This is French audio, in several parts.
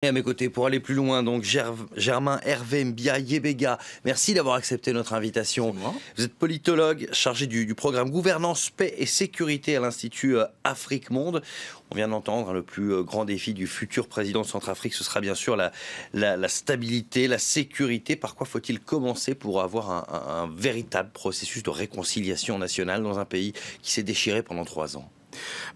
Et à mes côtés, pour aller plus loin, donc Germain Hervé Mbia Yebega, merci d'avoir accepté notre invitation. Vous êtes politologue chargé du programme Gouvernance, Paix et Sécurité à l'Institut Afrique Monde. On vient d'entendre, le plus grand défi du futur président de Centrafrique, ce sera bien sûr la stabilité, la sécurité. Par quoi faut-il commencer pour avoir un véritable processus de réconciliation nationale dans un pays qui s'est déchiré pendant 3 ans?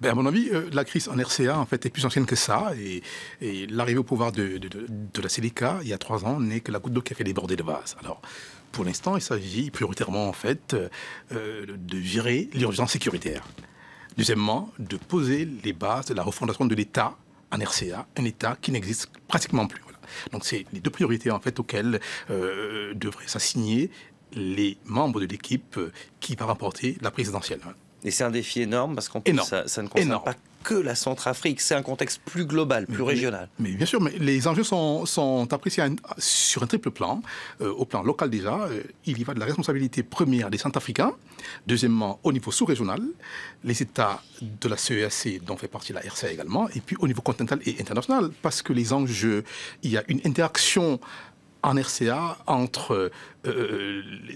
Ben à mon avis, la crise en RCA en fait, est plus ancienne que ça. Et l'arrivée au pouvoir de la CDK, il y a 3 ans, n'est que la goutte d'eau qui a fait déborder le vase. Alors, pour l'instant, il s'agit prioritairement en fait, de gérer l'urgence sécuritaire. Deuxièmement, de poser les bases de la refondation de l'État en RCA, un État qui n'existe pratiquement plus. Voilà. Donc, c'est les 2 priorités en fait, auxquelles devraient s'assigner les membres de l'équipe qui va remporter la présidentielle. Et c'est un défi énorme parce qu'en plus, ça ne concerne pas que la Centrafrique, c'est un contexte plus global, plus régional. Mais bien sûr, mais les enjeux sont appréciés sur un triple plan. Au plan local déjà, il y va de la responsabilité première des Centrafricains. Deuxièmement, au niveau sous-régional, les États de la CEAC dont fait partie la RCA également. Et puis au niveau continental et international, parce que les enjeux, il y a une interaction en RCA, entre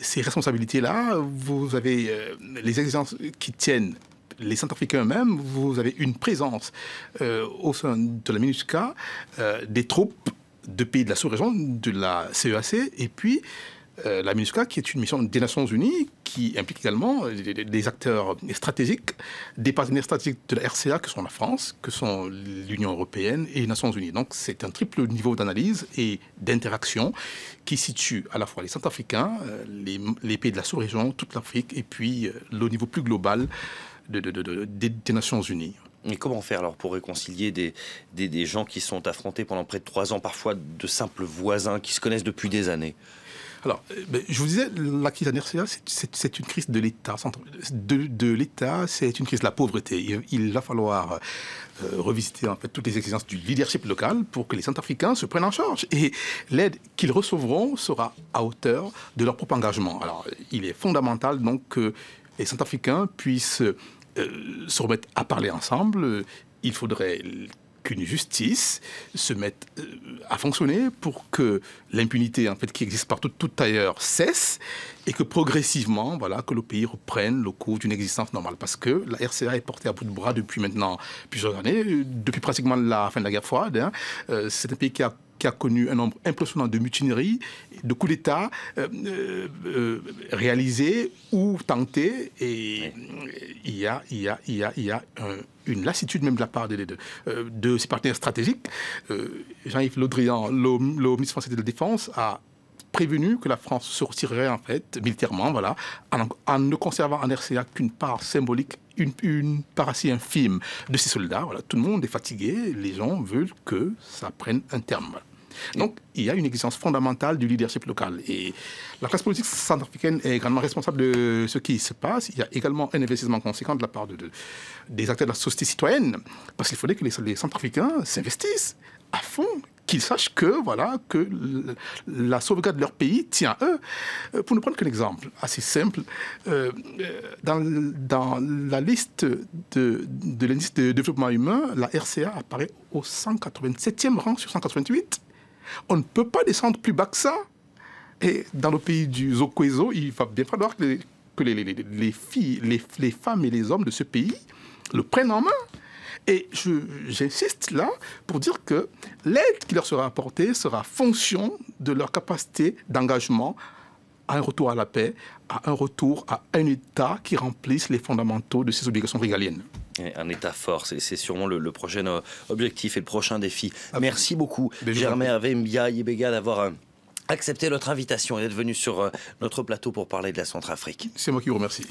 ces responsabilités-là, vous avez les exigences qui tiennent les Centrafricains eux-mêmes, vous avez une présence au sein de la MINUSCA des troupes de pays de la sous-région, de la CEAC, et puis la MINUSCA, qui est une mission des Nations Unies, qui implique également des acteurs stratégiques, des partenaires stratégiques de la RCA, que sont la France, que sont l'Union européenne et les Nations Unies. Donc c'est un triple niveau d'analyse et d'interaction qui situe à la fois les Centrafricains, les pays de la sous-région, toute l'Afrique, et puis le niveau plus global des Nations Unies. Mais comment faire alors pour réconcilier des gens qui sont affrontés pendant près de 3 ans, parfois de simples voisins qui se connaissent depuis des années? Alors, je vous disais, la crise en RCA, c'est une crise de l'État. De l'État, c'est une crise de la pauvreté. Il va falloir revisiter en fait toutes les exigences du leadership local pour que les Centrafricains se prennent en charge. Et l'aide qu'ils recevront sera à hauteur de leur propre engagement. Alors, il est fondamental donc que les Centrafricains puissent se remettre à parler ensemble. Il faudrait qu'une justice se mette à fonctionner pour que l'impunité en fait, qui existe partout tout ailleurs cesse et que progressivement, voilà, que le pays reprenne le cours d'une existence normale. Parce que la RCA est portée à bout de bras depuis maintenant plusieurs années, depuis pratiquement la fin de la guerre froide. Hein. C'est un pays qui a connu un nombre impressionnant de mutineries, de coups d'État réalisés ou tentés. Et il y a une lassitude même de la part de ses partenaires stratégiques. Jean-Yves Le Drian, le ministre français de la Défense, a prévenu que la France se retirerait en fait militairement, voilà, en ne conservant en RCA qu'une part symbolique, une part assez infime de ses soldats. Voilà, tout le monde est fatigué, les gens veulent que ça prenne un terme. Voilà. Donc, il y a une exigence fondamentale du leadership local. Et la classe politique centrafricaine est également responsable de ce qui se passe. Il y a également un investissement conséquent de la part des acteurs de la société citoyenne, parce qu'il faudrait que les Centrafricains s'investissent à fond, qu'ils sachent que, voilà, que la sauvegarde de leur pays tient à eux. Pour ne prendre qu'un exemple assez simple, dans la liste de l'indice de développement humain, la RCA apparaît au 187e rang sur 188. On ne peut pas descendre plus bas que ça. Et dans le pays du Zokwezo, il va bien falloir que les filles, les femmes et les hommes de ce pays le prennent en main. Et j'insiste là pour dire que l'aide qui leur sera apportée sera fonction de leur capacité d'engagement à un retour à la paix, à un retour à un État qui remplisse les fondamentaux de ses obligations régaliennes. Un État fort, c'est sûrement le prochain objectif et le prochain défi. Merci beaucoup, Germain Hervé Mbia Yebega, d'avoir accepté notre invitation et d'être venu sur notre plateau pour parler de la Centrafrique. C'est moi qui vous remercie.